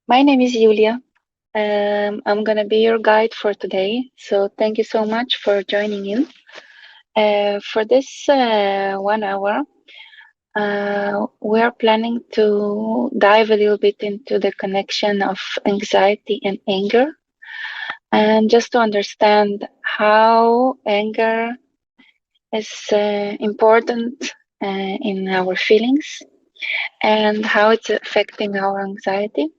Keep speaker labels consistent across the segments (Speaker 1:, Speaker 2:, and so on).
Speaker 1: My name is Yulia. I'm going to be your guide for today. So, thank you so much for joining in. For this 1 hour, we are planning to dive a little bit into the connection of anxiety and anger, and just to understand how anger is important in our feelings and how it's affecting our anxiety.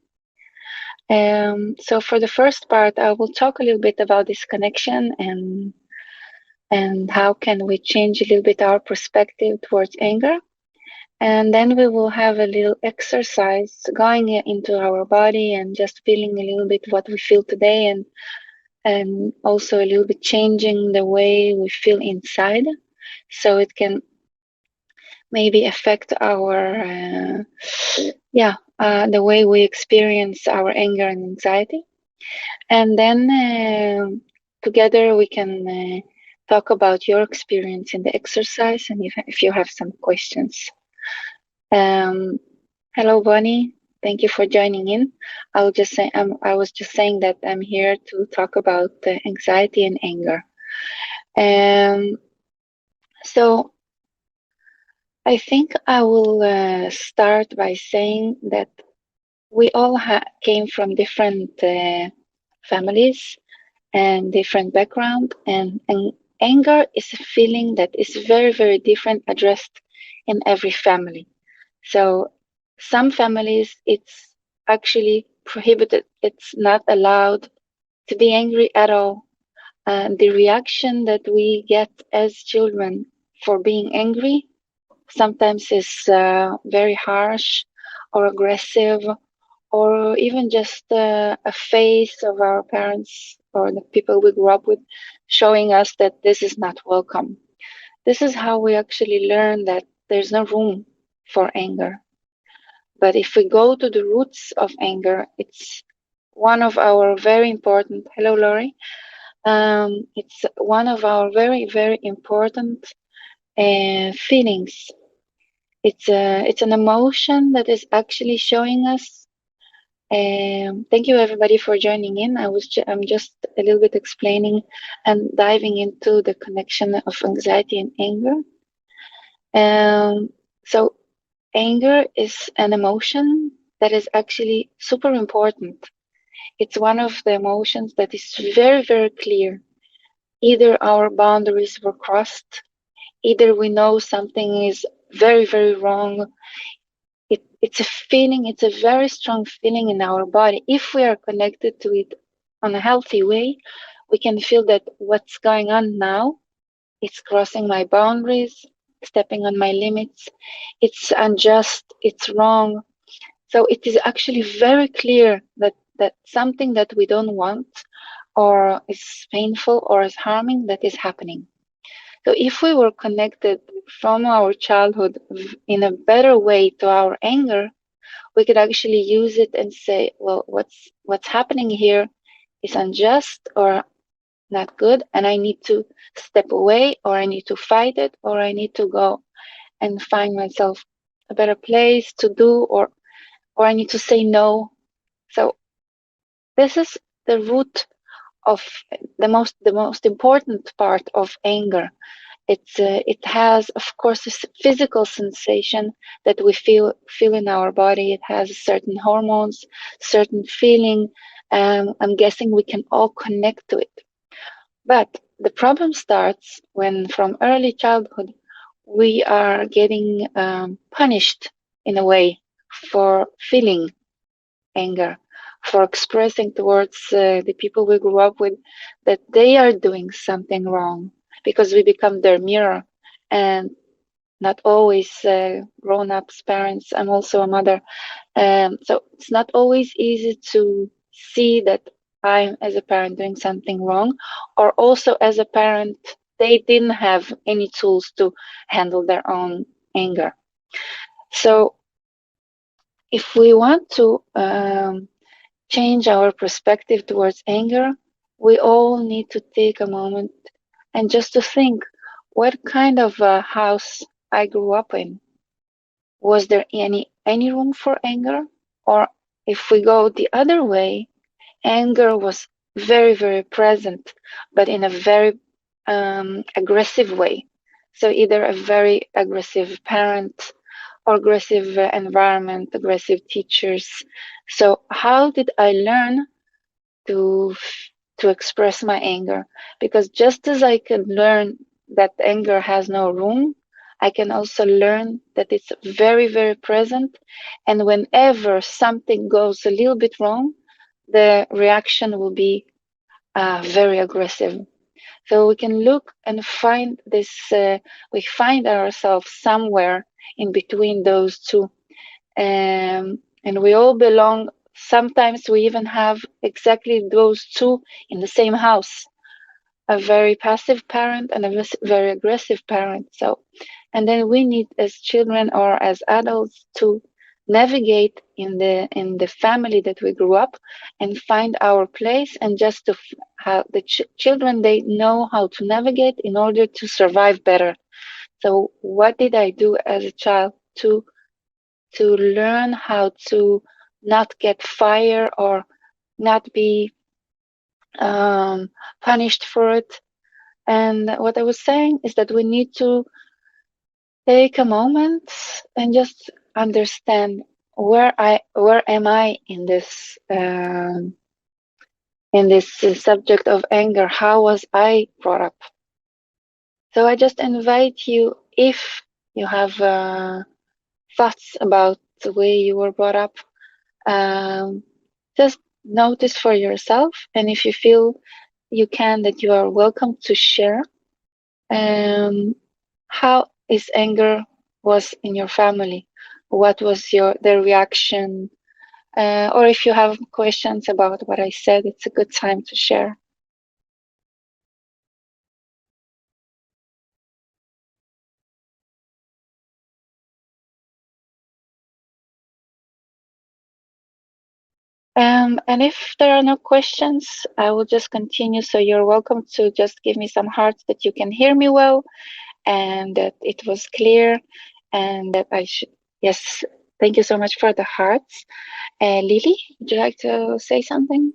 Speaker 1: So for the first part, I will talk a little bit about this connection and how can we change a little bit our perspective towards anger. And then we will have a little exercise going into our body and just feeling a little bit what we feel today and also a little bit changing the way we feel inside so it can maybe affect our the way we experience our anger and anxiety. And then together we can talk about your experience in the exercise and if you have some questions. Hello, Bonnie. Thank you for joining in. I was just saying that I'm here to talk about anxiety and anger. So I think I will start by saying that we all came from different families and different background, and anger is a feeling that is very, very different addressed in every family. So some families, it's actually prohibited. It's not allowed to be angry at all. The reaction that we get as children for being angry sometimes is very harsh or aggressive, or even just a face of our parents or the people we grew up with showing us that this is not welcome. This is how we actually learn that there's no room for anger. But if we go to the roots of anger, it's one of our very important, hello Lori, it's one of our very, very important feelings. It's an emotion that is actually showing us. Thank you everybody for joining in. I'm just a little bit explaining and diving into the connection of anxiety and anger. So anger is an emotion that is actually super important. It's one of the emotions that is very, very clear. Either our boundaries were crossed, either we know something is very, very wrong. It's a feeling, it's a very strong feeling in our body. If we are connected to it on a healthy way, we can feel that what's going on now, it's crossing my boundaries, stepping on my limits, it's unjust, it's wrong. So it is actually very clear that something that we don't want or is painful or is harming, that is happening. So if we were connected from our childhood in a better way to our anger, we could actually use it and say, well, what's happening here is unjust or not good, and I need to step away, or I need to fight it, or I need to go and find myself a better place to do, or I need to say no. So this is the root of the most important part of anger. It has, of course, a physical sensation that we feel in our body. It has certain hormones, certain feeling. I'm guessing we can all connect to it. But the problem starts when, from early childhood, we are getting punished in a way for feeling anger, for expressing towards the people we grew up with that they are doing something wrong, because we become their mirror. And not always grown-ups, parents. I'm also a mother, so it's not always easy to see that I'm, as a parent, doing something wrong, or also as a parent they didn't have any tools to handle their own anger. So if we want to change our perspective towards anger, we all need to take a moment and just to think, what kind of a house I grew up in? Was there any room for anger, or If we go the other way, anger was very, very present, but in a very aggressive way. So either a very aggressive parent or aggressive environment, aggressive teachers. So how did I learn to to express my anger? Because just as I can learn that anger has no room, I can also learn that it's very, very present. And whenever something goes a little bit wrong, the reaction will be very aggressive. So we can look and find this, we find ourselves somewhere in between those two. And we all belong. Sometimes we even have exactly those two in the same house, a very passive parent and a very aggressive parent. So, and then we need as children or as adults to navigate in the family that we grew up and find our place, and just to how the children, they know how to navigate in order to survive better. So what did I do as a child to learn how to not get fired or not be punished for it? And what I was saying is that we need to take a moment and just understand where am I in this subject of anger. How was I brought up? So I just invite you, if you have thoughts about the way you were brought up, um, just notice for yourself, and if you feel you can, that you are welcome to share. How is anger was in your family? What was the reaction? Or if you have questions about what I said, it's a good time to share. And if there are no questions, I will just continue. So you're welcome to just give me some hearts that you can hear me well and that it was clear and that I should. Yes, thank you so much for the hearts. Lily, would you like to say something?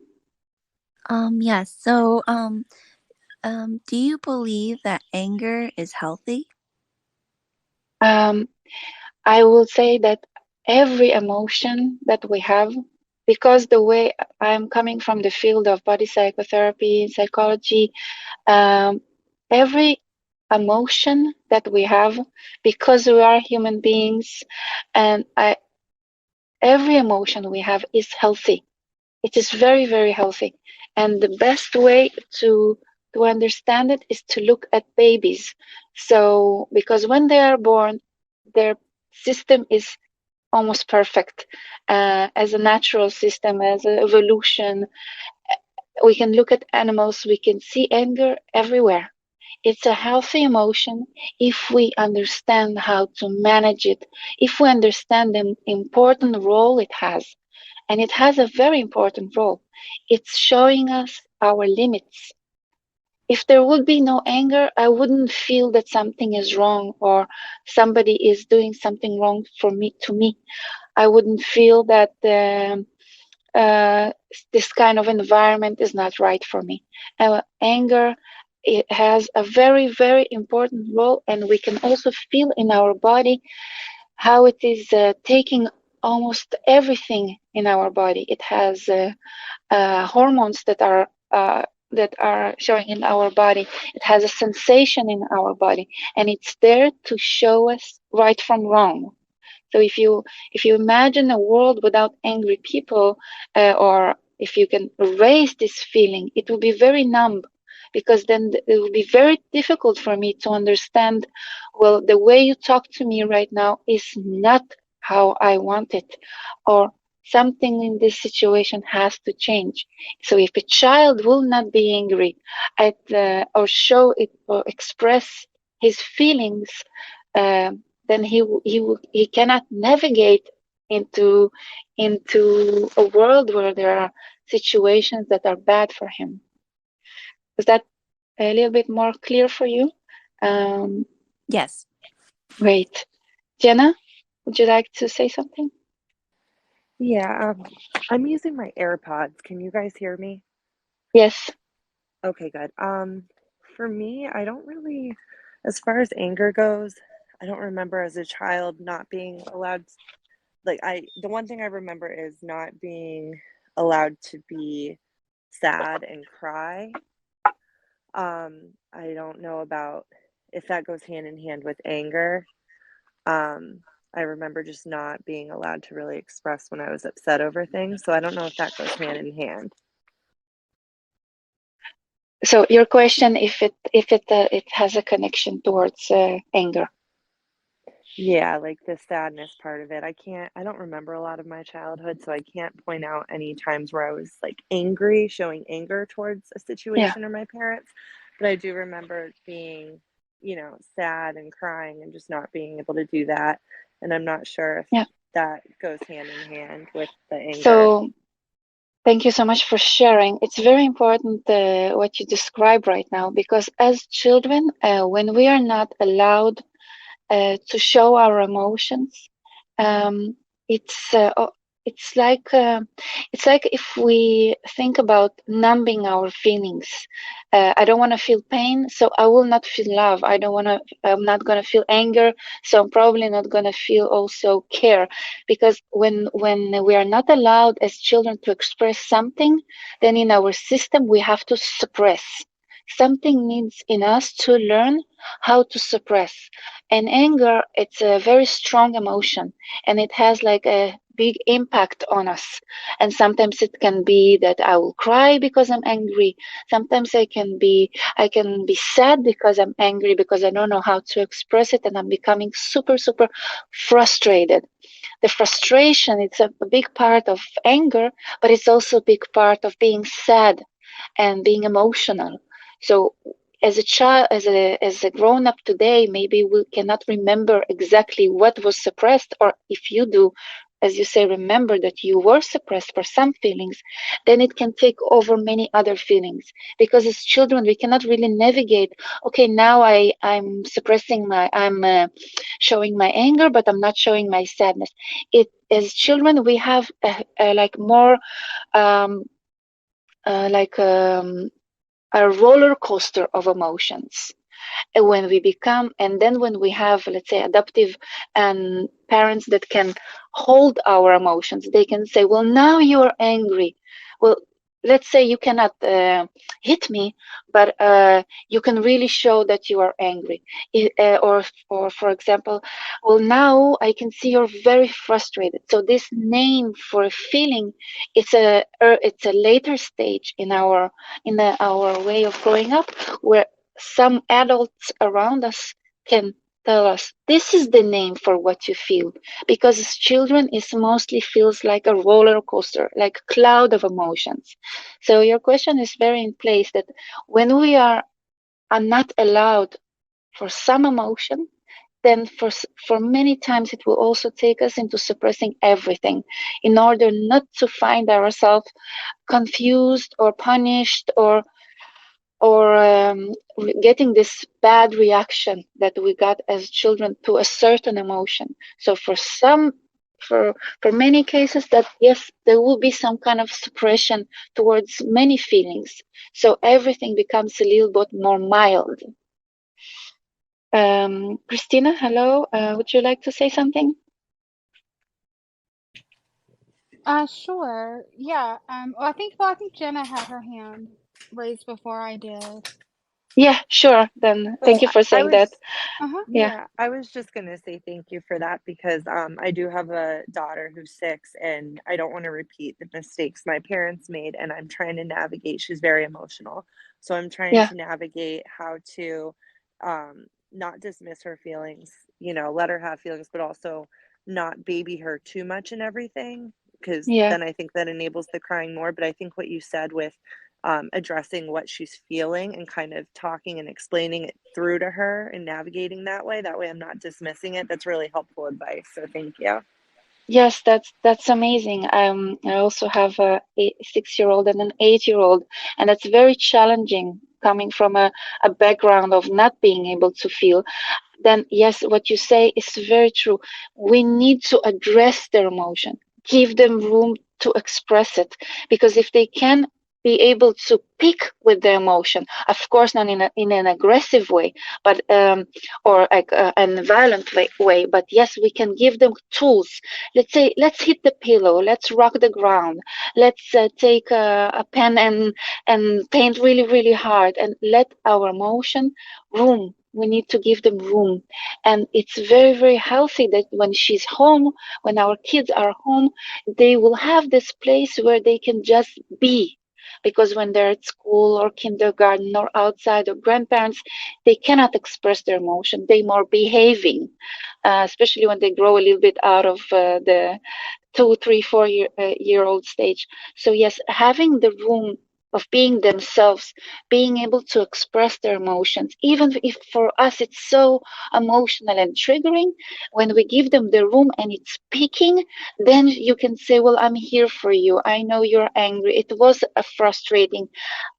Speaker 2: Yes. So, do you believe that anger is healthy?
Speaker 1: Um, I will say that every emotion that we have, because the way I'm coming from the field of body psychotherapy, psychology, um, every emotion that we have, because we are human beings, and every emotion we have is healthy. It is very, very healthy. And the best way to understand it is to look at babies. So, because when they are born, their system is almost perfect, as a natural system, as an evolution. We can look at animals, we can see anger everywhere. It's a healthy emotion if we understand how to manage it, if we understand the important role it has. And it has a very important role. It's showing us our limits. If there would be no anger, I wouldn't feel that something is wrong or somebody is doing something wrong for me to me. I wouldn't feel that uh, this kind of environment is not right for me. Anger, it has a very, very important role, and we can also feel in our body how it is taking almost everything in our body. It has hormones that are showing in our body. It has a sensation in our body, and it's there to show us right from wrong. So if you imagine a world without angry people, or if you can erase this feeling, it will be very numb, because then it will be very difficult for me to understand. Well, the way you talk to me right now is not how I want it, or something in this situation has to change. So if a child will not be angry or show it or express his feelings, then he cannot navigate into a world where there are situations that are bad for him. Is that a little bit more clear for you? Um,
Speaker 2: Yes.
Speaker 1: Great. Jenna, would you like to say something?
Speaker 3: Yeah, I'm using my AirPods. Can you guys hear me?
Speaker 1: Yes.
Speaker 3: Okay, good. For me, I don't really, as far as anger goes, I don't remember as a child not being allowed, the one thing I remember is not being allowed to be sad and cry. I don't know about if that goes hand in hand with anger. Um, I remember just not being allowed to really express when I was upset over things, so I don't know if that goes hand in hand.
Speaker 1: So your question, if it has a connection towards anger.
Speaker 3: Yeah, like the sadness part of it. I don't remember a lot of my childhood, so I can't point out any times where I was like angry, showing anger towards a
Speaker 1: Yeah,
Speaker 3: situation or my parents. But I do remember being, sad and crying and just not being able to do that. And I'm not sure if
Speaker 1: yeah.
Speaker 3: that goes hand in hand with the anger.
Speaker 1: So thank you so much for sharing. It's very important what you describe right now, because as children, when we are not allowed to show our emotions, um, it's uh, o- it's like uh, it's like if we think about numbing our feelings. I don't want to feel pain, so I will not feel love. I don't want to. I'm not gonna feel anger, so I'm probably not gonna feel also care, because when we are not allowed as children to express something, then in our system we have to suppress. Something needs in us to learn how to suppress. And anger, it's a very strong emotion, and it has like a big impact on us. And sometimes it can be that I will cry because I'm angry. Sometimes I can be sad because I'm angry, because I don't know how to express it, and I'm becoming super, super frustrated. The frustration, it's a big part of anger, but it's also a big part of being sad and being emotional. So as a child, as a grown up today, maybe we cannot remember exactly what was suppressed, or if you do, as you say, remember that you were suppressed for some feelings, then it can take over many other feelings. Because as children, we cannot really navigate. Okay, now I'm showing my anger, but I'm not showing my sadness. It As children, we have like more um, like a roller coaster of emotions. And when we become, and then when we have, let's say, adoptive and parents that can hold our emotions, they can say, well, now you're angry. Well, let's say you cannot hit me, but you can really show that you are angry. Or for example, well, now I can see you're very frustrated. So this name for a feeling, it's a later stage in our way of growing up, where some adults around us can tell us this is the name for what you feel, because as children it mostly feels like a roller coaster, like a cloud of emotions. So your question is very in place, that when we are not allowed for some emotion, then for many times it will also take us into suppressing everything, in order not to find ourselves confused or punished, or getting this bad reaction that we got as children to a certain emotion. So for for many cases, that yes, there will be some kind of suppression towards many feelings. So everything becomes a little bit more mild. Christina, hello. Would you like to say something?
Speaker 4: Sure. Yeah. Well, I think Jenna had her hand raised before I did.
Speaker 1: Yeah, sure. Then thank
Speaker 3: Oh,
Speaker 1: you for
Speaker 3: I
Speaker 1: saying that.
Speaker 3: was,
Speaker 4: Uh-huh.
Speaker 1: Yeah,
Speaker 3: yeah, I was just gonna say thank you for that because I do have a daughter who's 6 and I don't want to repeat the mistakes my parents made and I'm trying to navigate. She's very emotional. So I'm trying
Speaker 1: yeah,
Speaker 3: to navigate how to not dismiss her feelings, let her have feelings, but also not baby her too much and everything because
Speaker 1: yeah.
Speaker 3: then I think that enables the crying more. But I think what you said with addressing what she's feeling and kind of talking and explaining it through to her and navigating that way. That way, I'm not dismissing it. That's really helpful advice. So, thank you.
Speaker 1: Yes, that's amazing. I also have a 6-year-old and an 8-year-old, and that's very challenging coming from a background of not being able to feel. Then, yes, what you say is very true. We need to address their emotion. give them room to express it, because if they can be able to pick with the emotion, of course not in an aggressive way, but or like a violent way, but yes, we can give them tools. Let's say, let's hit the pillow, let's rock the ground, let's take a pen and paint really really hard, and let our emotion room. We need to give them room. And it's very very healthy that when she's home, when our kids are home, they will have this place where they can just be, because when they're at school or kindergarten or outside or grandparents, they cannot express their emotion. They more behaving, especially when they grow a little bit out of the 2, 3, 4 year old stage. So yes, having the room of being themselves, being able to express their emotions, even if for us it's so emotional and triggering, when we give them the room and it's peaking, then you can say, well, I'm here for you. I know you're angry. It was frustrating,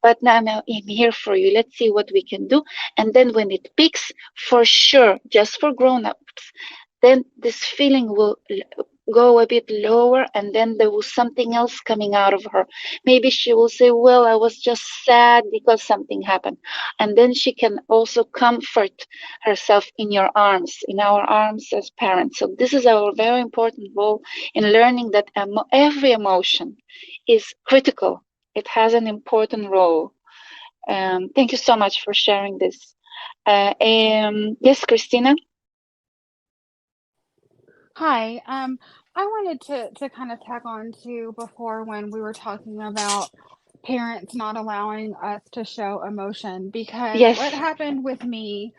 Speaker 1: but now I'm here for you. Let's see what we can do. And then when it peaks, for sure, just for grown-ups, then this feeling will go a bit lower, and then there was something else coming out of her. Maybe she will say, well, I was just sad because something happened. And then she can also comfort herself in your arms, in our arms as parents. So this is our very important role in learning that every emotion is critical. It has an important role. Thank you so much for sharing this. Yes, Christina?
Speaker 4: Hi. I wanted to kind of tag on to before when we were talking about parents not allowing us to show emotion, because what
Speaker 1: Yes,
Speaker 4: happened with me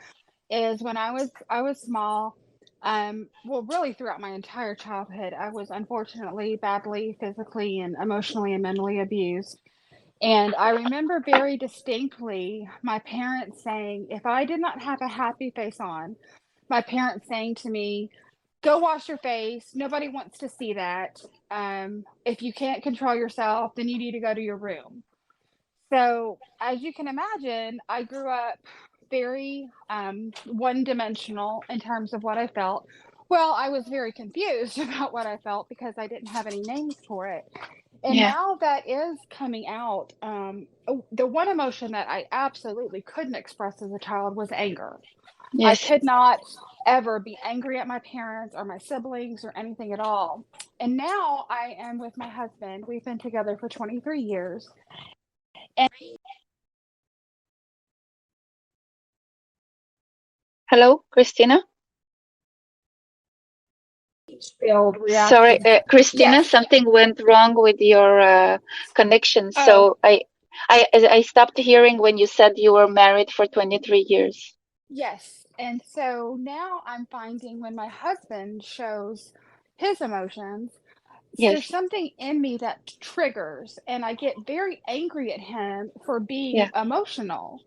Speaker 4: is when I was small, well, really throughout my entire childhood, I was unfortunately badly physically and emotionally and mentally abused. And I remember very distinctly my parents saying, if I did not have a happy face on, my parents saying to me, go wash your face. Nobody wants to see that. If you can't control yourself, then you need to go to your room. So, as you can imagine, I grew up very one dimensional in terms of what I felt. Well, I was very confused about what I felt because I didn't have any names for it. And
Speaker 1: yeah,
Speaker 4: now that is coming out. The one emotion that I absolutely couldn't express as a child was anger. I
Speaker 1: yes.
Speaker 4: could not ever be angry at my parents or my siblings or anything at all. And now I am with my husband. We've been together for 23 years. And
Speaker 1: Hello, Christina?
Speaker 4: build
Speaker 1: Sorry,
Speaker 4: reactive.
Speaker 1: Christina,
Speaker 4: Yes.
Speaker 1: something went wrong with your connection.
Speaker 4: Oh,
Speaker 1: So I stopped hearing when you said you were married for 23 years.
Speaker 4: yes. And so now I'm finding when my husband shows his emotions, there's
Speaker 1: Yes,
Speaker 4: something in me that triggers, and I get very angry at him for being
Speaker 1: yeah,
Speaker 4: emotional.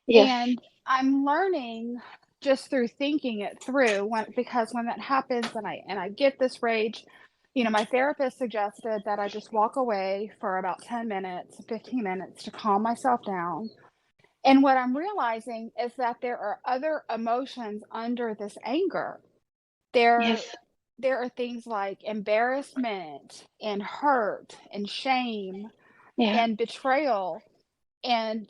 Speaker 1: yes,
Speaker 4: And I'm learning just through thinking it through, because when that happens and I get this rage, my therapist suggested that I just walk away for about 10 minutes, 15 minutes to calm myself down. And what I'm realizing is that there are other emotions under this anger. There
Speaker 1: yes,
Speaker 4: there are things like embarrassment and hurt and shame
Speaker 1: yeah,
Speaker 4: and betrayal. And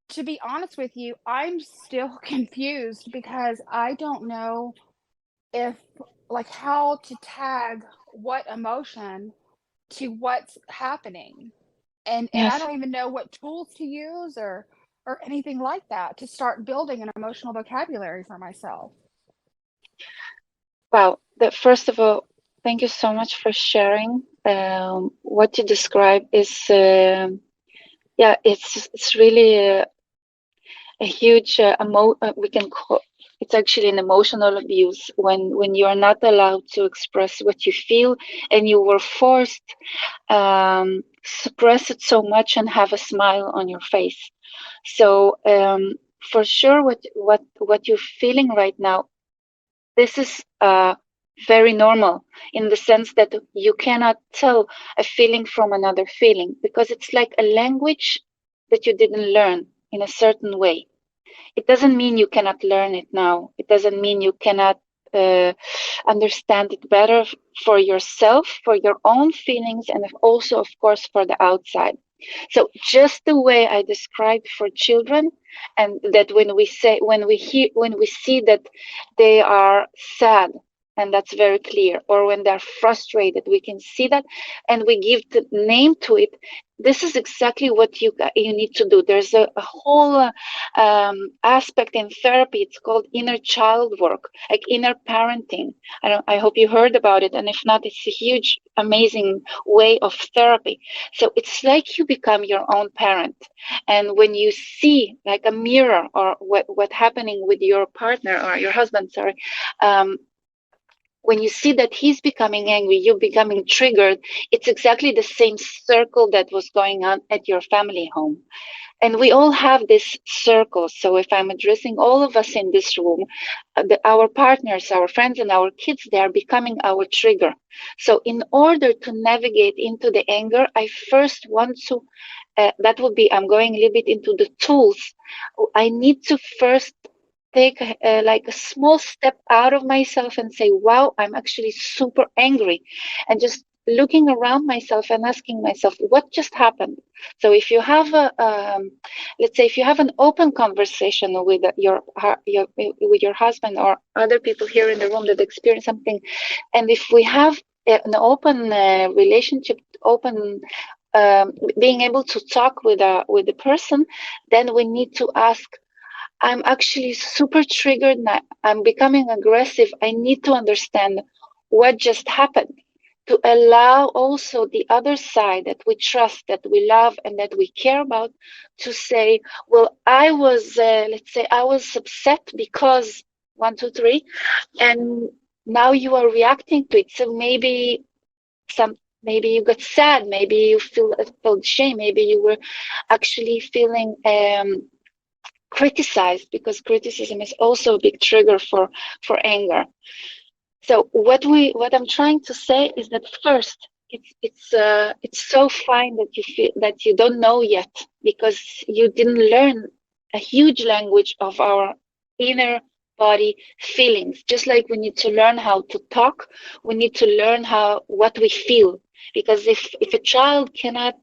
Speaker 4: to be honest with you, I'm still confused because I don't know if, like, how to tag what emotion to what's happening. And I
Speaker 1: yes.
Speaker 4: don't even know what tools to use or anything like that to start building an emotional vocabulary for myself.
Speaker 1: Wow. First of all, thank you so much for sharing. What you describe is, yeah, it's really a huge we can call it's actually an emotional abuse when you are not allowed to express what you feel, and you were forced suppress it so much and have a smile on your face. So for sure, what you're feeling right now, this is very normal, in the sense that you cannot tell a feeling from another feeling, because it's like a language that you didn't learn in a certain way. It doesn't mean you cannot learn it now. It doesn't mean you cannot understand it better for yourself, for your own feelings, and also, of course, for the outside. So just the way I described for children, and that when we see that they are sad, and that's very clear, or when they're frustrated, we can see that, and we give the name to it. This is exactly what you need to do. There's a whole aspect in therapy. It's called inner child work, like inner parenting. I hope you heard about it, and if not, it's a huge, amazing way of therapy. So it's like you become your own parent, and when you see like a mirror or what happening with your partner or your husband, sorry, when you see that he's becoming angry, you're becoming triggered, it's exactly the same circle that was going on at your family home. And we all have this circle. So if I'm addressing all of us in this room, our partners, our friends, and our kids, they are becoming our trigger. So in order to navigate into the anger, I first want to, that would be, I'm going a little bit into the tools. I need to first take like a small step out of myself and say, wow, I'm actually super angry. And just looking around myself and asking myself, what just happened? So if you have let's say if you have an open conversation with with your husband or other people here in the room that experience something, and if we have an open relationship, open being able to talk with the person, then we need to ask, I'm actually super triggered now. I'm becoming aggressive. I need to understand what just happened, to allow also the other side that we trust, that we love, and that we care about to say, well, I was, let's say, I was upset because one, two, three, and now you are reacting to it. So maybe you got sad, maybe you felt shame, maybe you were actually feeling criticized, because criticism is also a big trigger for anger. So what I'm trying to say is that first, it's so fine that you feel that you don't know yet, because you didn't learn a huge language of our inner body feelings. Just like we need to learn how to talk, we need to learn what we feel. Because if a child cannot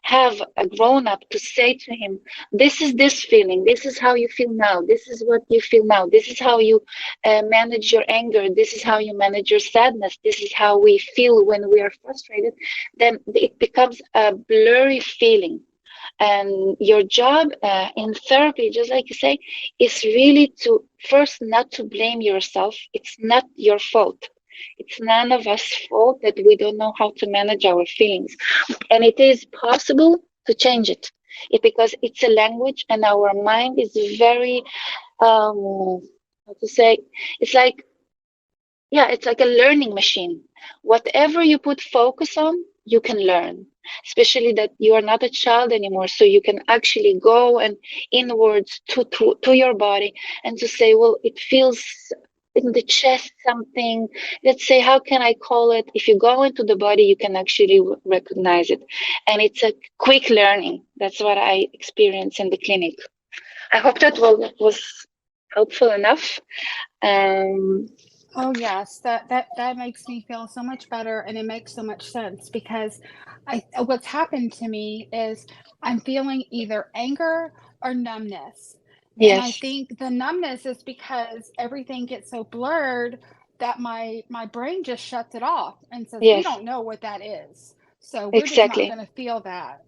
Speaker 1: have a grown up to say to him, this is this feeling, this is how you feel now, this is what you feel now, this is how you manage your anger, this is how you manage your sadness, this is how we feel when we are frustrated, then it becomes a blurry feeling. And your job in therapy, just like you say, is really to first not to blame yourself. It's not your fault. It's none of us fault that we don't know how to manage our feelings. And it is possible to change it. Because it's a language, and our mind is very how to say, it's like, yeah, it's like a learning machine. Whatever you put focus on, you can learn. Especially that you are not a child anymore, so you can actually go and inwards to your body and to say, well, it feels in the chest something. Let's say, how can I call it? If you go into the body, you can actually recognize it, and it's a quick learning. That's what I experienced in the clinic. I hope that was helpful enough.
Speaker 4: Oh yes, that makes me feel so much better, and it makes so much sense because what's happened to me is I'm feeling either anger or numbness. And I
Speaker 1: Yes,
Speaker 4: think the numbness is because everything gets so blurred that my brain just shuts it off and says, "We
Speaker 1: yes,
Speaker 4: don't know what that is. So we're just not
Speaker 1: exactly.
Speaker 4: going to feel that."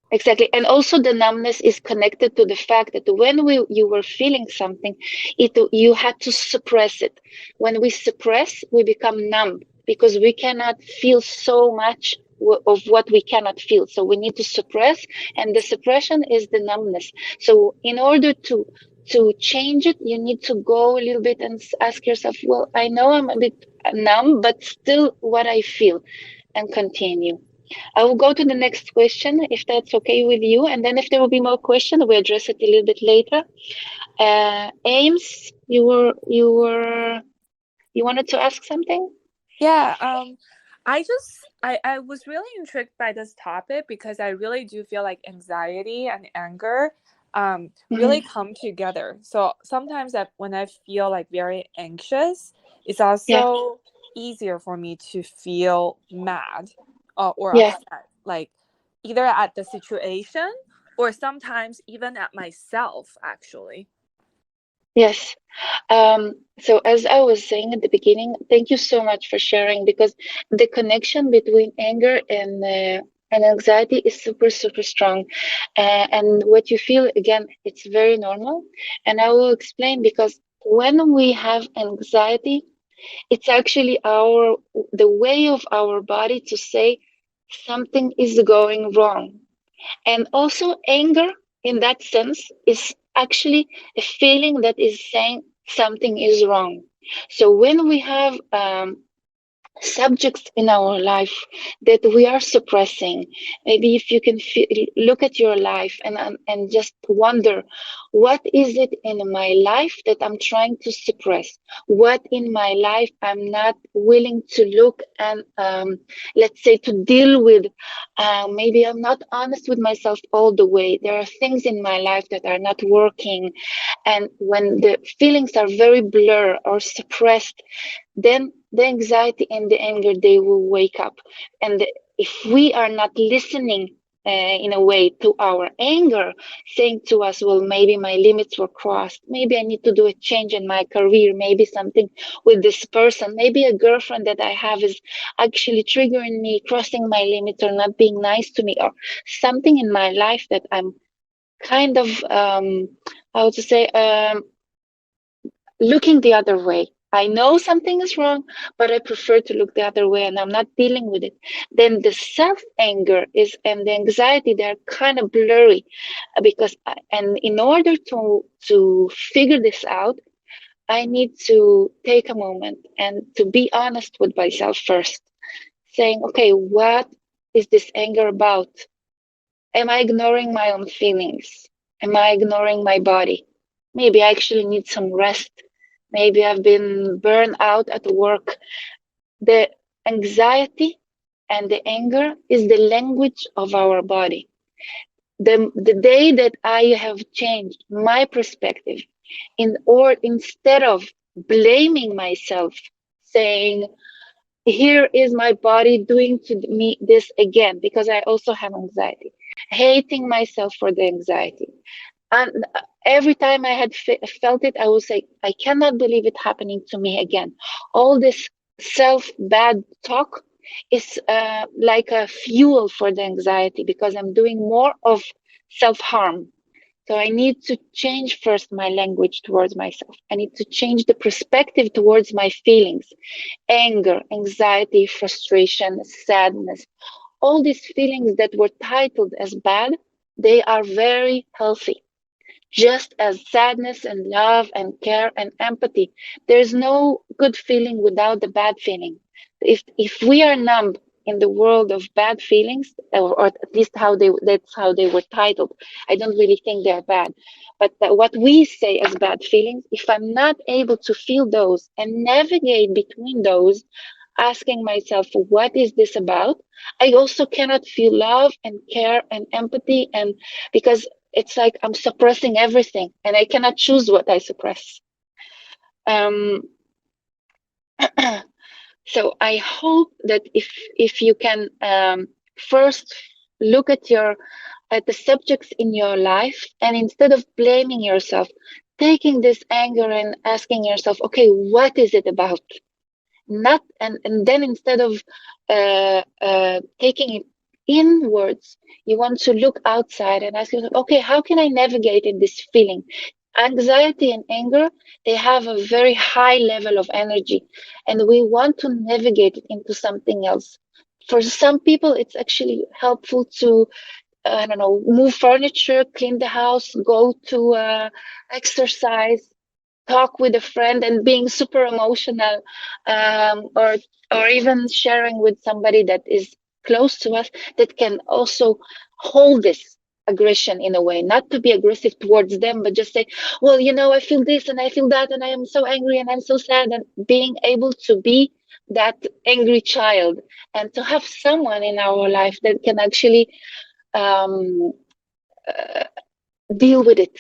Speaker 1: Exactly. And also the numbness is connected to the fact that when you were feeling something, you had to suppress it. When we suppress, we become numb, because we cannot feel so much of what we cannot feel. So we need to suppress, and the suppression is the numbness. So in order to change it, you need to go a little bit and ask yourself, well, I know I'm a bit numb, but still what I feel, and continue. I will go to the next question, if that's okay with you. And then if there will be more questions, we address it a little bit later. Ames, you wanted to ask something?
Speaker 5: Yeah, I was really intrigued by this topic because I really do feel like anxiety and anger really come together. So sometimes when I feel like very anxious, it's also easier for me to feel mad or
Speaker 1: Yeah.
Speaker 5: upset, like either at the situation or sometimes even at myself, actually.
Speaker 1: Yes. So as I was saying at the beginning, thank you so much for sharing, because the connection between anger and anxiety is super, super strong. And what you feel, again, it's very normal. And I will explain, because when we have anxiety, it's actually the way of our body to say something is going wrong. And also, anger in that sense is actually a feeling that is saying something is wrong. So when we have subjects in our life that we are suppressing, maybe if you can look at your life and just wonder, what is it in my life that I'm trying to suppress? What in my life I'm not willing to look and let's say to deal with? Maybe I'm not honest with myself all the way. There are things in my life that are not working, and when the feelings are very blurred or suppressed, then the anxiety and the anger, they will wake up. And if we are not listening in a way to our anger, saying to us, well, maybe my limits were crossed, maybe I need to do a change in my career, maybe something with this person, maybe a girlfriend that I have is actually triggering me, crossing my limits, or not being nice to me, or something in my life that I'm kind of how to say, looking the other way. I know something is wrong, but I prefer to look the other way, and I'm not dealing with it. Then the self anger is and the anxiety, they're kind of blurry, because and in order to figure this out, I need to take a moment and to be honest with myself first, saying, okay, what is this anger about? Am I ignoring my own feelings? Am I ignoring my body? Maybe I actually need some rest. Maybe I've been burned out at work. The anxiety and the anger is the language of our body. The day that I have changed my perspective, instead of blaming myself, saying, here is my body doing to me this again, because I also have anxiety, hating myself for the anxiety. And every time I had felt it, I would say, I cannot believe it happening to me again. All this self bad talk is like a fuel for the anxiety, because I'm doing more of self harm. So I need to change first my language towards myself. I need to change the perspective towards my feelings, anger, anxiety, frustration, sadness. All these feelings that were titled as bad, they are very healthy, just as sadness and love and care and empathy. There's no good feeling without the bad feeling. If we are numb in the world of bad feelings, or at least that's how they were titled. I don't really think they're bad, but what we say as bad feelings, if I'm not able to feel those and navigate between those, asking myself, what is this about? I also cannot feel love and care and empathy, and because it's like I'm suppressing everything and I cannot choose what I suppress. Um, so I hope that if you can first look at the subjects in your life, and instead of blaming yourself, taking this anger and asking yourself, okay, what is it about? Not and then instead of taking it inwards, you want to look outside and ask yourself, okay, how can I navigate in this feeling? Anxiety and anger, they have a very high level of energy, and we want to navigate it into something else. For some people, it's actually helpful to I don't know, move furniture, clean the house, go to exercise, talk with a friend, and being super emotional, or even sharing with somebody that is close to us, that can also hold this aggression in a way, not to be aggressive towards them, but just say, well, I feel this and I feel that, and I am so angry and I'm so sad, and being able to be that angry child, and to have someone in our life that can actually um, deal with it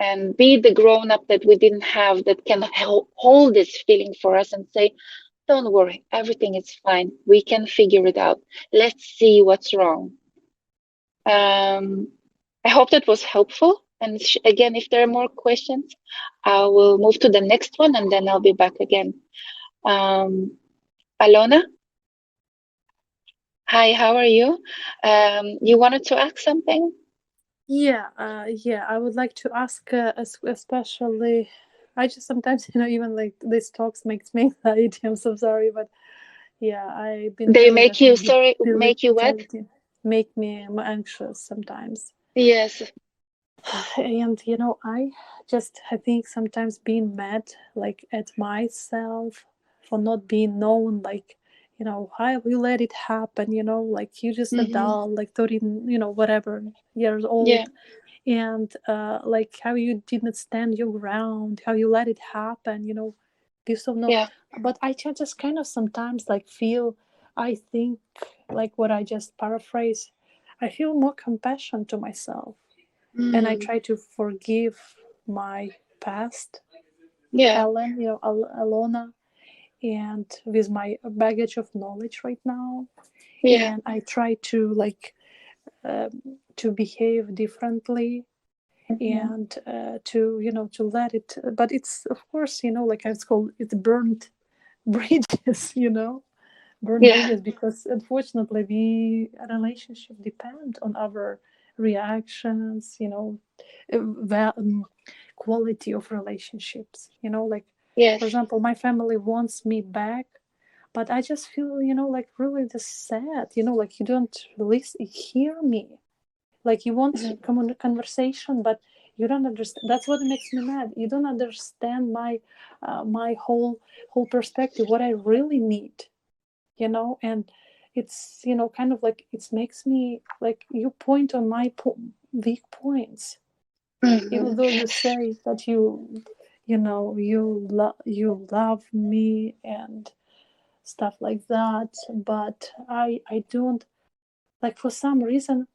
Speaker 1: and be the grown up that we didn't have, that can hold this feeling for us and say, don't worry, everything is fine. We can figure it out. Let's see what's wrong. I hope that was helpful. And again, if there are more questions, I will move to the next one and then I'll be back again. Alona? Hi, how are you? You wanted to ask something?
Speaker 6: Yeah, I would like to ask, especially, I just sometimes, even like these talks makes me anxiety. I'm so sorry, but yeah, I've been
Speaker 1: They
Speaker 6: feeling
Speaker 1: make
Speaker 6: that
Speaker 1: you, sorry, make you what?
Speaker 6: make me anxious sometimes.
Speaker 1: Yes.
Speaker 6: And I think sometimes being mad like at myself for not being known, like, how you let it happen, like you just adult, like 13, whatever years old.
Speaker 1: Yeah.
Speaker 6: And like how you didn't stand your ground, how you let it happen, be so no.
Speaker 1: Yeah.
Speaker 6: But I just kind of sometimes like feel, I think, like what I just paraphrase, I feel more compassion to myself, and I try to forgive my past,
Speaker 1: Yeah.
Speaker 6: Ellen, Alona, and with my baggage of knowledge right now.
Speaker 1: Yeah.
Speaker 6: And I try to like to behave differently, and to let it, but it's of course, like it's called, it's burnt bridges, burn
Speaker 1: Yeah.
Speaker 6: bridges, because unfortunately we relationship depend on our reactions, quality of relationships, like
Speaker 1: Yes.
Speaker 6: for example, my family wants me back, but I just feel, like really just sad, like you don't listen, hear me, like you want conversation, but you don't understand. That's what makes me mad. You don't understand my whole perspective, what I really need, and it's, kind of like it makes me like you point on my weak points, even though you say that you love me and stuff like that, but I don't, like, for some reason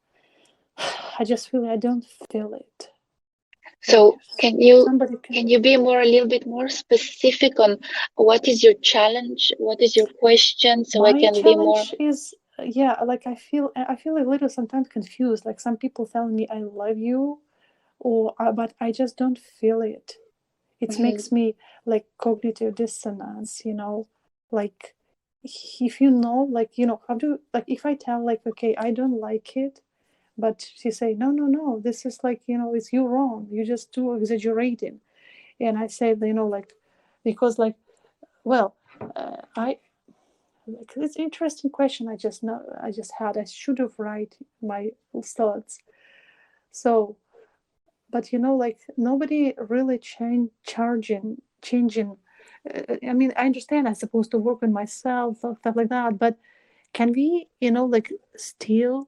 Speaker 6: I just feel I don't feel it. Like
Speaker 1: So can you
Speaker 6: somebody
Speaker 1: can you be a little bit more specific on what is your challenge? What is your question so I
Speaker 6: My
Speaker 1: can be more?
Speaker 6: challenge is, yeah, like I feel a little sometimes confused. Like some people telling me I love you, or but I just don't feel it. It makes me like cognitive dissonance. Like if like how do, like if I tell like, okay, I don't like it, but she say no, no, no, this is like, it's you wrong, you just too exaggerating. And I say, like, because like, well, I like, it's an interesting question. I just know I just had, I should have write my thoughts. So, but like nobody really changing. I mean, I understand I'm supposed to work on myself, stuff like that, but can we, like, still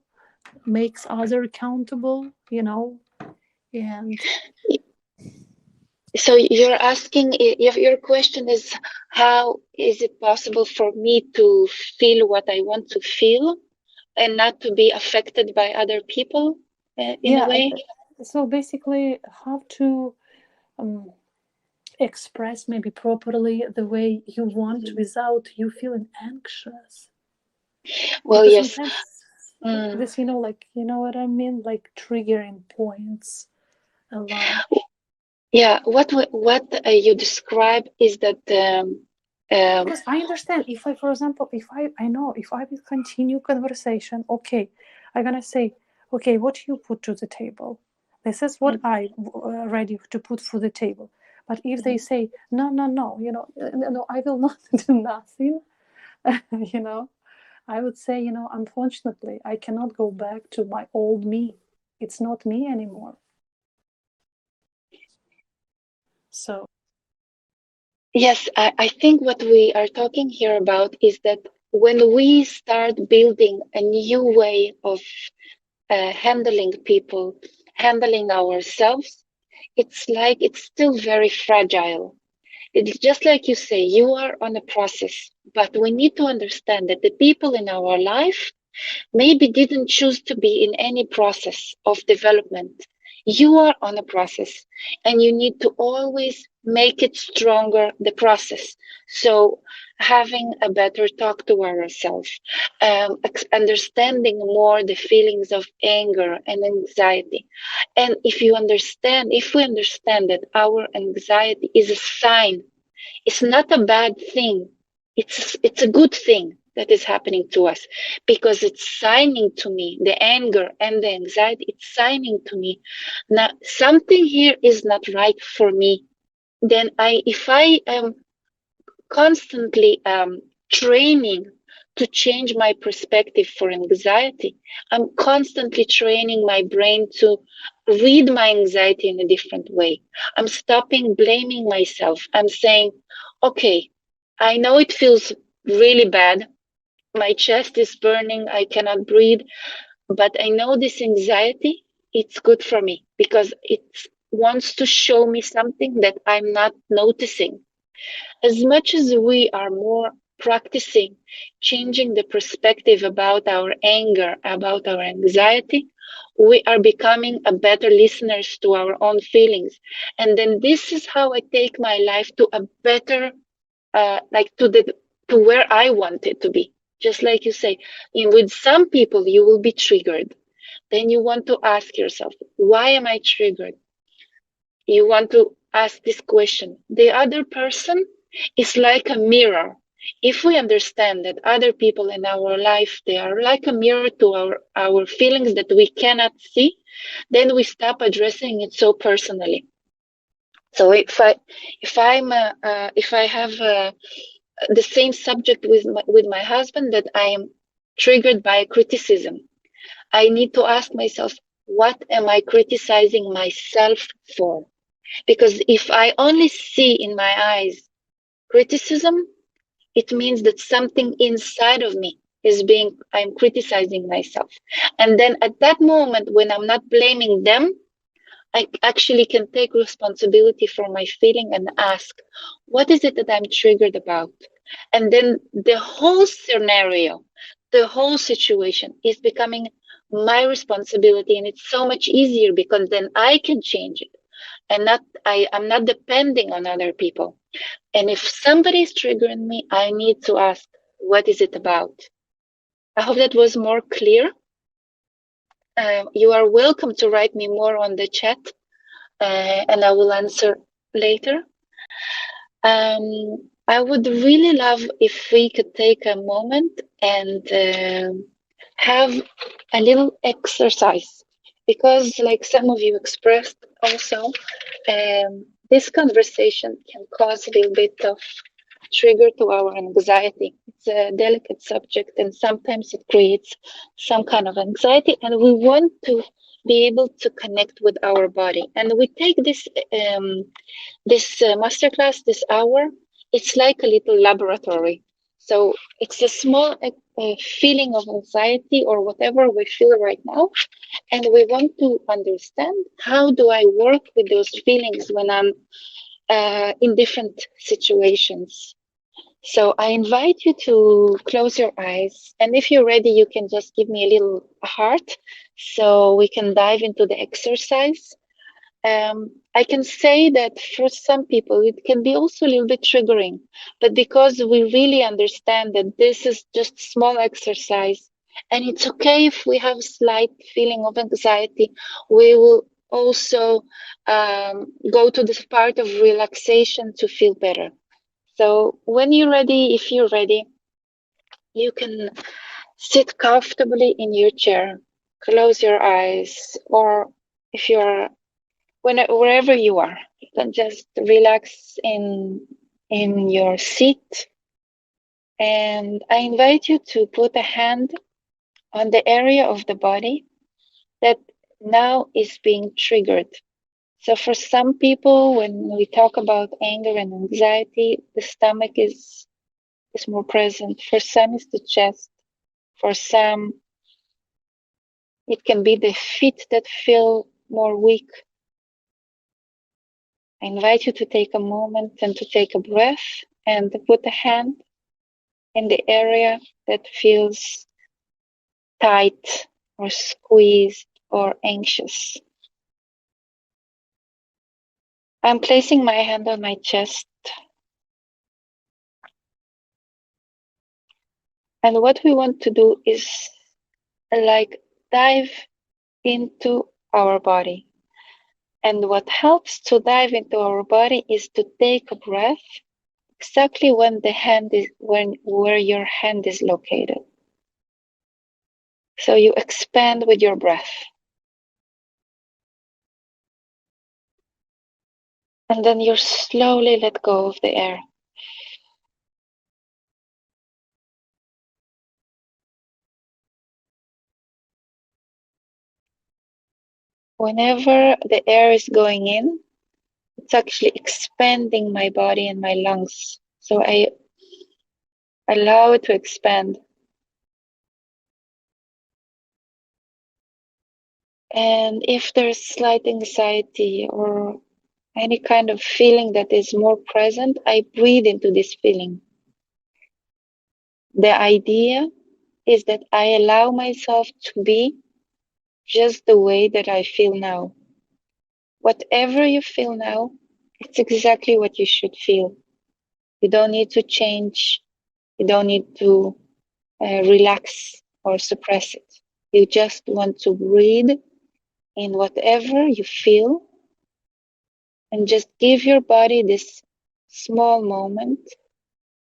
Speaker 6: makes other accountable, and
Speaker 1: So you're asking if your question is, how is it possible for me to feel what I want to feel and not to be affected by other people in a
Speaker 6: yeah.
Speaker 1: way?
Speaker 6: So basically, how to express maybe properly the way you want without you feeling anxious,
Speaker 1: Well,
Speaker 6: because
Speaker 1: yes.
Speaker 6: sometimes this, like, what I mean, like triggering points a lot.
Speaker 1: Yeah, what you describe is that
Speaker 6: Because I understand, if I, for example, if I know, if I will continue conversation, okay, I'm gonna say, okay, what you put to the table, this is what I ready to put for the table. But if they say no, no, no, no, I will not do nothing, you know I would say, unfortunately, I cannot go back to my old me. It's not me anymore. So,
Speaker 1: yes, I think what we are talking here about is that when we start building a new way of handling people, handling ourselves, it's like it's still very fragile. It's just like you say, you are on a process, but we need to understand that the people in our life maybe didn't choose to be in any process of development. You are on a process, and you need to always make it stronger, the process. So having a better talk to ourselves, understanding more the feelings of anger and anxiety. And if we understand that our anxiety is a sign, it's not a bad thing. It's a good thing that is happening to us, because it's signing to me, the anger and the anxiety, it's signing to me now something here is not right for me. Then if I am constantly training to change my perspective for anxiety, I'm constantly training my brain to read my anxiety in a different way. I'm stopping blaming myself. I'm saying, okay, I know it feels really bad. My chest is burning. I cannot breathe. But I know this anxiety, it's good for me because it wants to show me something that I'm not noticing. As much as we are more practicing changing the perspective about our anger, about our anxiety, we are becoming a better listeners to our own feelings. And then this is how I take my life to a better, like to where I want it to be. Just like you say, with some people, you will be triggered. Then you want to ask yourself, why am I triggered? You want to ask this question. The other person is like a mirror. If we understand that other people in our life, they are like a mirror to our feelings that we cannot see, then we stop addressing it so personally. So if I have the same subject with my husband, that I am triggered by criticism, I need to ask myself, what am I criticizing myself for? Because if I only see in my eyes criticism, it means that something inside of me I'm criticizing myself. And then at that moment, when I'm not blaming them, I actually can take responsibility for my feeling and ask, what is it that I'm triggered about? And then the whole scenario, the whole situation is becoming my responsibility. And it's so much easier because then I can change it. And I'm not depending on other people. And if somebody is triggering me, I need to ask, what is it about? I hope that was more clear. You are welcome to write me more on the chat, and I will answer later. I would really love if we could take a moment and have a little exercise, because, like some of you expressed also, this conversation can cause a little bit of trigger to our anxiety. It's a delicate subject, and sometimes it creates some kind of anxiety, and we want to be able to connect with our body. And we take this masterclass, this hour, it's like a little laboratory. So it's a small feeling of anxiety or whatever we feel right now. And we want to understand, how do I work with those feelings when I'm in different situations. So I invite you to close your eyes. And if you're ready, you can just give me a little heart so we can dive into the exercise. I can say that for some people, it can be also a little bit triggering, but because we really understand that this is just small exercise, and it's okay if we have a slight feeling of anxiety, we will also go to this part of relaxation to feel better. So when you're ready, if you're ready, you can sit comfortably in your chair, close your eyes, or if you're wherever you are, you can just relax in your seat. And I invite you to put a hand on the area of the body that now is being triggered. So for some people, when we talk about anger and anxiety, the stomach is more present. For some, it's the chest. For some, it can be the feet that feel more weak. I invite you to take a moment and to take a breath and to put a hand in the area that feels tight or squeezed or anxious. I'm placing my hand on my chest. And what we want to do is like dive into our body. And what helps to dive into our body is to take a breath exactly when the hand is where your hand is located. So you expand with your breath. And then you slowly let go of the air. Whenever the air is going in, it's actually expanding my body and my lungs. So I allow it to expand. And if there's slight anxiety or any kind of feeling that is more present, I breathe into this feeling. The idea is that I allow myself to be just the way that I feel now. Whatever you feel now, it's exactly what you should feel. You don't need to change. You don't need to relax or suppress it. You just want to breathe in whatever you feel and just give your body this small moment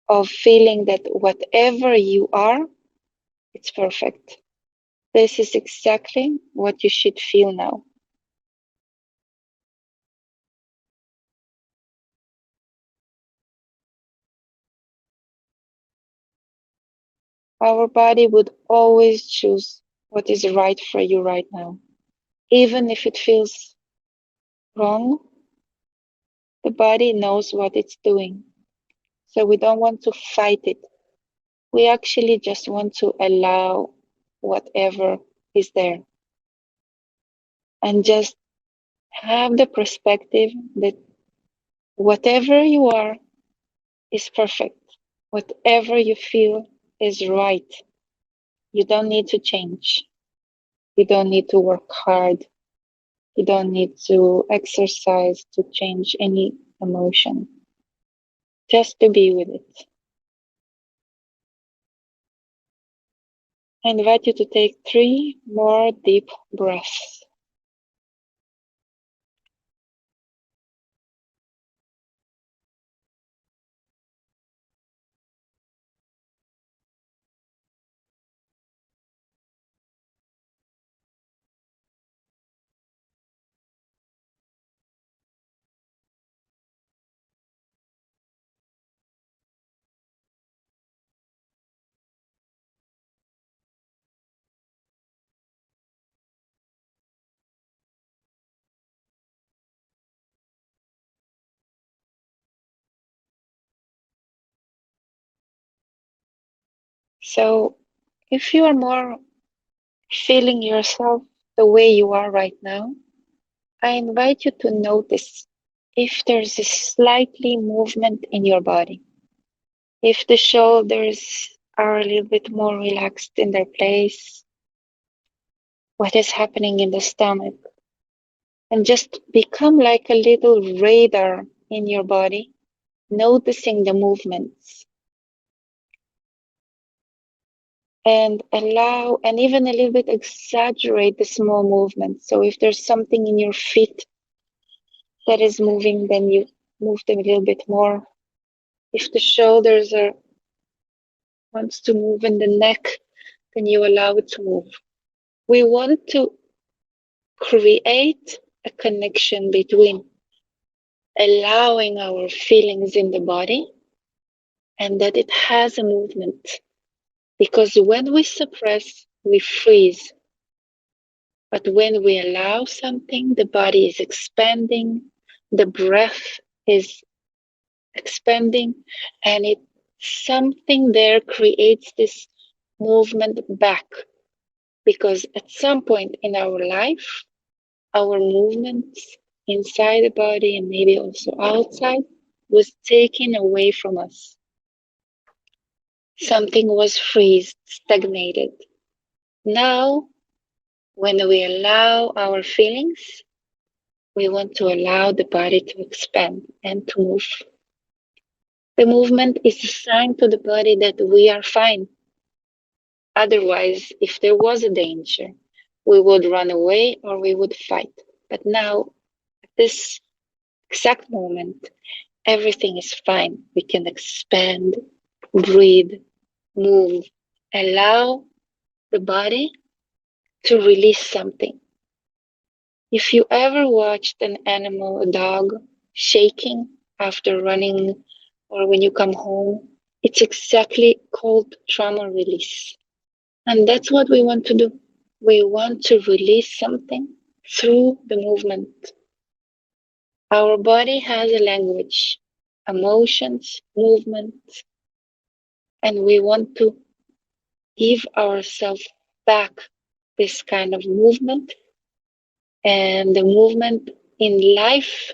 Speaker 1: of feeling that whatever you are, it's perfect. This is exactly what you should feel now. Our body would always choose what is right for you right now. Even if it feels wrong, the body knows what it's doing. So we don't want to fight it. We actually just want to allow whatever is there and just have the perspective that whatever you are is perfect. Whatever you feel is right. You don't need to change. You don't need to work hard. You don't need to exercise to change any emotion. Just to be with it. I invite you to take 3 more deep breaths. So if you are more feeling yourself the way you are right now, I invite you to notice if there's a slightly movement in your body. If the shoulders are a little bit more relaxed in their place, what is happening in the stomach, and just become like a little radar in your body, noticing the movements and allow, and even a little bit exaggerate the small movements. So if there's something in your feet that is moving, then you move them a little bit more. If the shoulders are wants to move in the neck, then you allow it to move. We want to create a connection between allowing our feelings in the body and that it has a movement. Because when we suppress, we freeze. But when we allow something, the body is expanding, the breath is expanding, and it something there creates this movement back. Because at some point in our life, our movements inside the body and maybe also outside was taken away from us. Something was freezed, stagnated. Now, when we allow our feelings, We want to allow the body to expand and to move. The movement is a sign to the body that we are fine. Otherwise, if there was a danger, we would run away or we would fight. But now, at this exact moment, everything is fine. We can expand, breathe, move, allow the body to release something. If you ever watched an animal, a dog, shaking after running or when you come home, it's exactly called trauma release. And that's what we want to do. We want to release something through the movement. Our body has a language, emotions, movements, and we want to give ourselves back this kind of movement. And the movement in life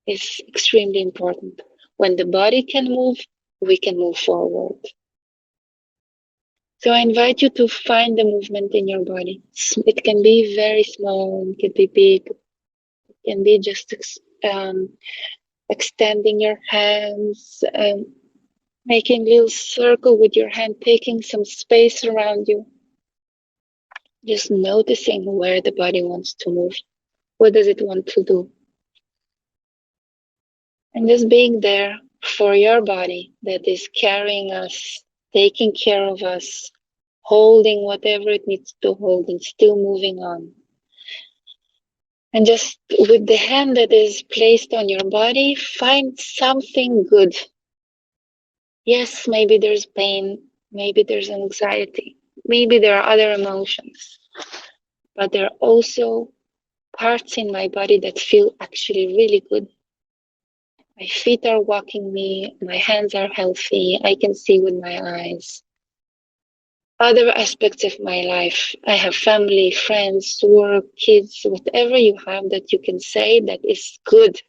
Speaker 1: is extremely important. When the body can move, we can move forward. So I invite you to find the movement in your body. It can be very small, it can be big, it can be just extending your hands, making a little circle with your hand, taking some space around you. Just noticing where the body wants to move. What does it want to do? And just being there for your body that is carrying us, taking care of us, holding whatever it needs to hold and still moving on. And just with the hand that is placed on your body, find something good. Yes, maybe there's pain, maybe there's anxiety, maybe there are other emotions, but there are also parts in my body that feel actually really good. My feet are walking me, my hands are healthy, I can see with my eyes. Other aspects of my life, I have family, friends, work, kids, whatever you have that you can say that is good.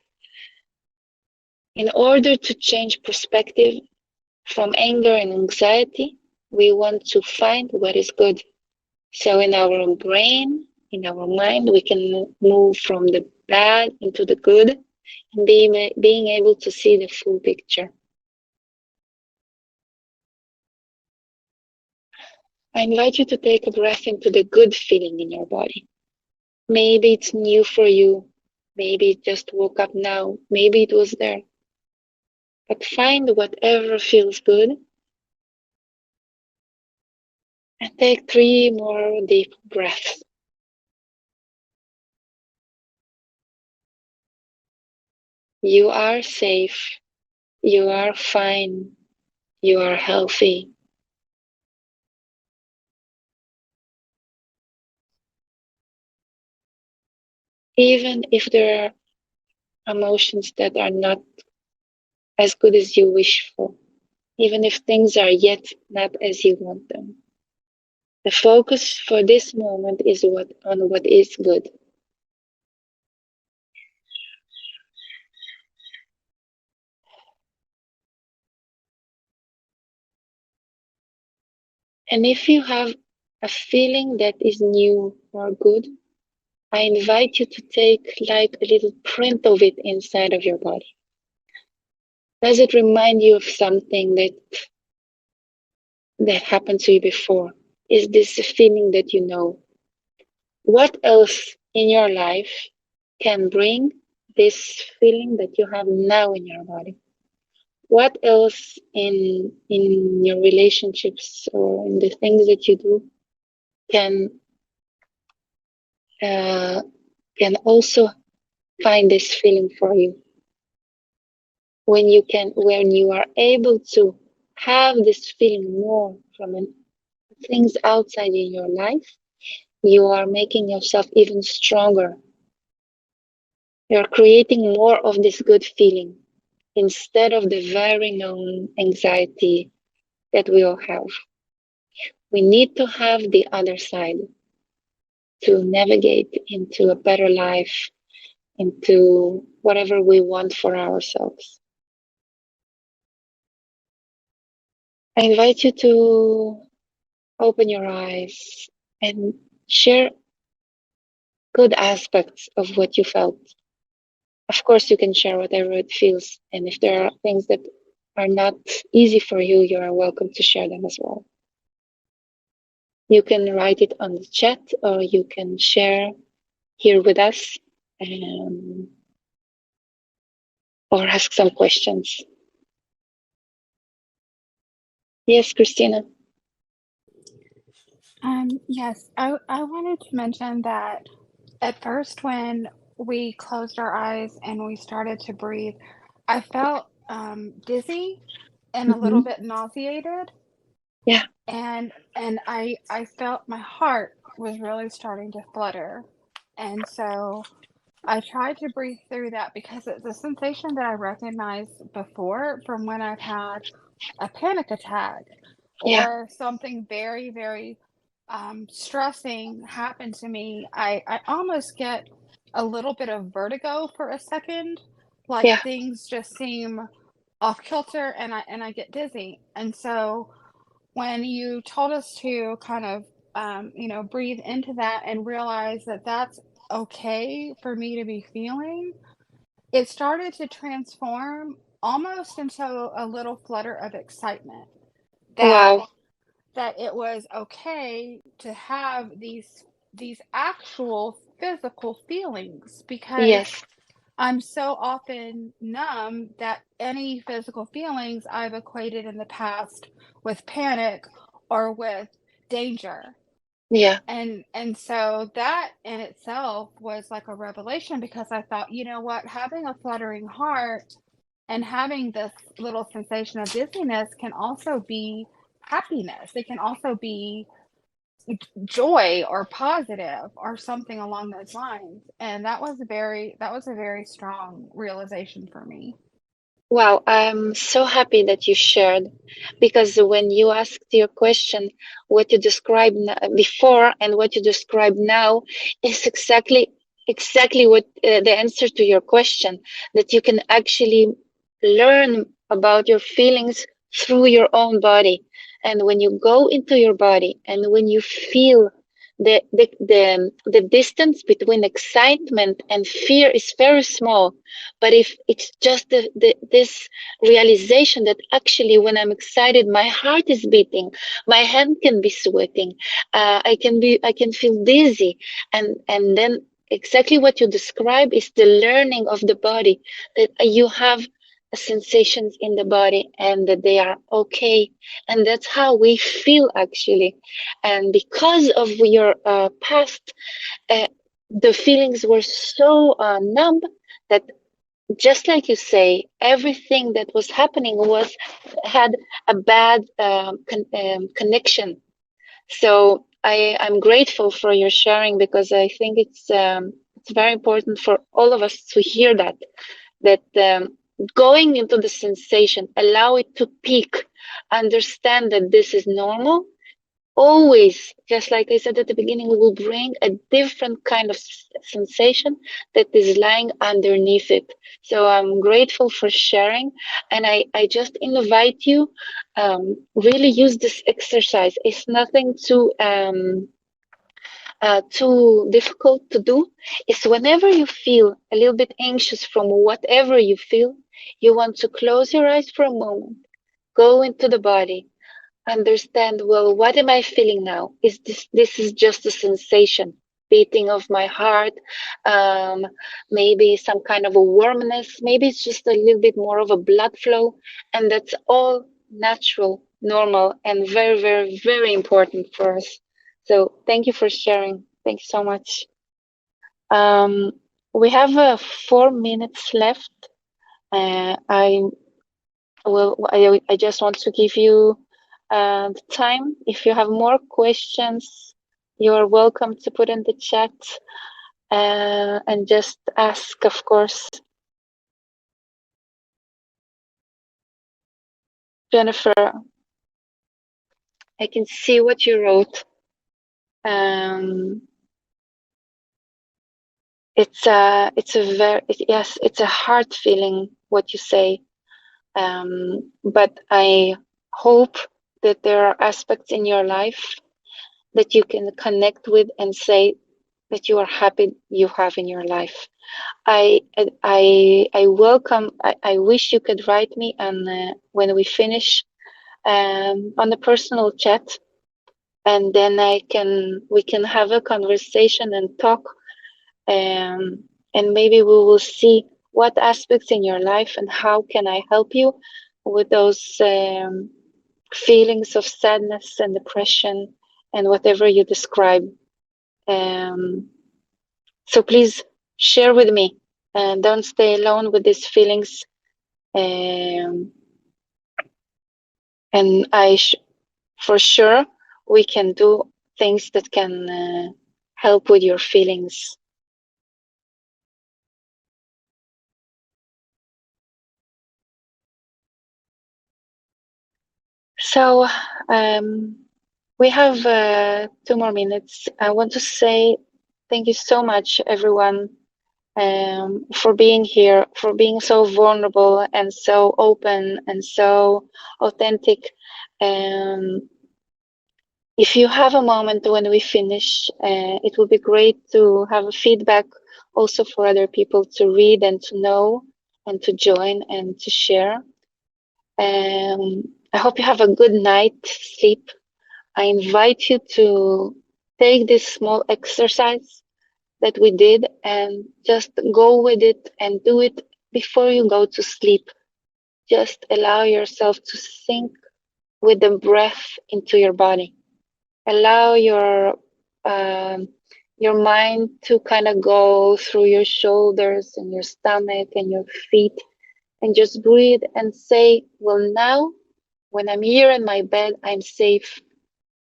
Speaker 1: In order to change perspective from anger and anxiety, we want to find what is good. So in our brain, in our mind, we can move from the bad into the good and being able to see the full picture. I invite you to take a breath into the good feeling in your body. Maybe it's new for you. Maybe it just woke up now. Maybe it was there. But find whatever feels good and take 3 more deep breaths. You are safe. You are fine. You are healthy. Even if there are emotions that are not as good as you wish for, even if things are yet not as you want them. The focus for this moment is on what is good. And if you have a feeling that is new or good, I invite you to take like a little print of it inside of your body. Does it remind you of something that happened to you before? Is this a feeling that you know? What else in your life can bring this feeling that you have now in your body? What else in your relationships or in the things that you do can also find this feeling for you? When you are able to have this feeling more from things outside in your life, you are making yourself even stronger. You're creating more of this good feeling instead of the very known anxiety that we all have. We need to have the other side to navigate into a better life, into whatever we want for ourselves. I invite you to open your eyes and share good aspects of what you felt. Of course, you can share whatever it feels. And if there are things that are not easy for you, you are welcome to share them as well. You can write it on the chat, or you can share here with us, or ask some questions. Yes, Christina.
Speaker 4: Yes, I wanted to mention that at first when we closed our eyes and we started to breathe, I felt dizzy and a little bit nauseated.
Speaker 1: Yeah.
Speaker 4: And I felt my heart was really starting to flutter. And so I tried to breathe through that because it's a sensation that I recognized before from when I've had a panic attack
Speaker 1: Yeah.
Speaker 4: or something very, very stressing happened to me. I almost get a little bit of vertigo for a second, like
Speaker 1: Yeah.
Speaker 4: things just seem off kilter and I get dizzy. And so when you told us to kind of breathe into that and realize that that's okay for me to be feeling, it started to transform almost into a little flutter of excitement that
Speaker 1: Wow.
Speaker 4: it was okay to have these actual physical feelings, because
Speaker 1: Yes.
Speaker 4: I'm so often numb that any physical feelings I've equated in the past with panic or with danger.
Speaker 1: Yeah.
Speaker 4: And so that in itself was like a revelation, because I thought, you know what, having a fluttering heart and having this little sensation of dizziness can also be happiness. It can also be joy or positive or something along those lines. And that was a very strong realization for me.
Speaker 1: Wow, I'm so happy that you shared, because when you asked your question, what you described before and what you describe now is exactly what the answer to your question, that you can actually learn about your feelings through your own body. And when you go into your body and when you feel the distance between excitement and fear is very small, but if it's just this realization that actually when I'm excited, my heart is beating, my hand can be sweating, I can feel dizzy, and then exactly what you describe is the learning of the body, that you have sensations in the body and that they are okay, and that's how we feel actually. And because of your past, uh, the feelings were so numb that, just like you say, everything that was happening was had a bad connection. So I'm grateful for your sharing, because I think it's very important for all of us to hear that going into the sensation, allow it to peak, understand that this is normal. Always, just like I said at the beginning, we will bring a different kind of sensation that is lying underneath it. So I'm grateful for sharing, and I just invite you, really use this exercise. It's nothing too difficult to do. Is whenever you feel a little bit anxious from whatever you feel, you want to close your eyes for a moment, go into the body, understand, well, what am I feeling now? Is this is just a sensation, beating of my heart, um, maybe some kind of a warmness, maybe it's just a little bit more of a blood flow, and that's all natural, normal, and very, very, very important for us. So thank you for sharing. Thank you so much. Um, we have 4 minutes left. I just want to give you the time. If you have more questions, you're welcome to put in the chat, and just ask, of course. Jennifer, I can see what you wrote. Yes, it's a hard feeling what you say. But I hope that there are aspects in your life that you can connect with and say, that you are happy you have in your life. I welcome. I wish you could write me, and when we finish, on the personal chat, and then we can have a conversation and talk, and maybe we will see what aspects in your life and how can I help you with those feelings of sadness and depression and whatever you describe. Um, so please share with me, and don't stay alone with these feelings. Um, and for sure, we can do things that can help with your feelings. So we have 2 more minutes. I want to say thank you so much, everyone, for being here, for being so vulnerable and so open and so authentic. If you have a moment when we finish, it would be great to have a feedback also for other people to read and to know and to join and to share. I hope you have a good night sleep. I invite you to take this small exercise that we did and just go with it and do it before you go to sleep. Just allow yourself to sink with the breath into your body. Allow your mind to kind of go through your shoulders and your stomach and your feet, and just breathe and say, well, now when I'm here in my bed, I'm safe.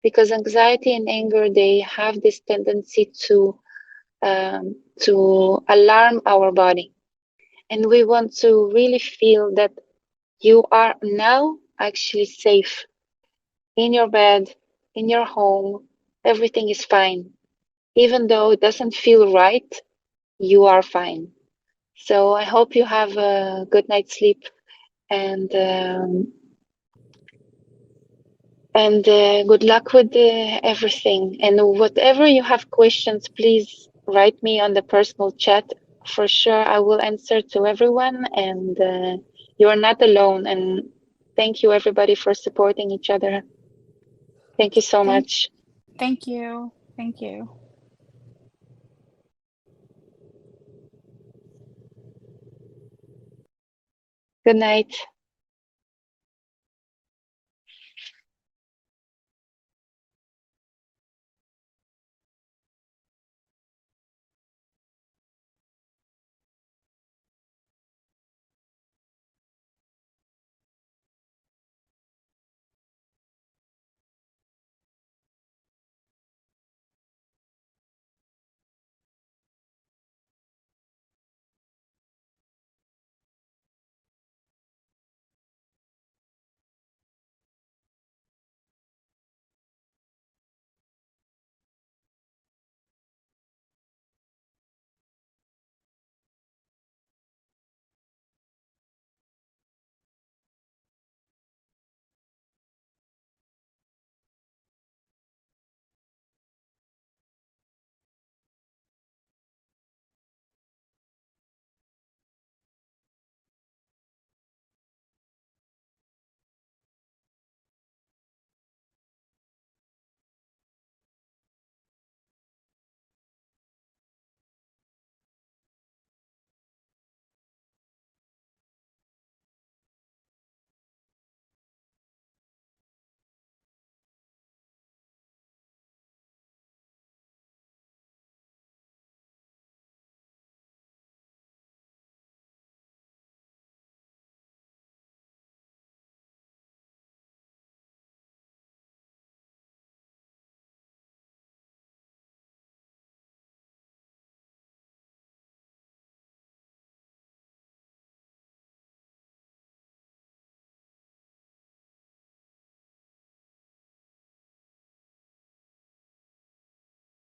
Speaker 1: Because anxiety and anger, they have this tendency to alarm our body. And we want to really feel that you are now actually safe in your bed, in your home. Everything is fine. Even though it doesn't feel right, you are fine. So I hope you have a good night's sleep, and good luck with everything. And whatever you have questions, please write me on the personal chat. For sure, I will answer to everyone, and you are not alone. And thank you, everybody, for supporting each other. Thank you so much.
Speaker 4: Thank you. Thank you.
Speaker 1: Good night.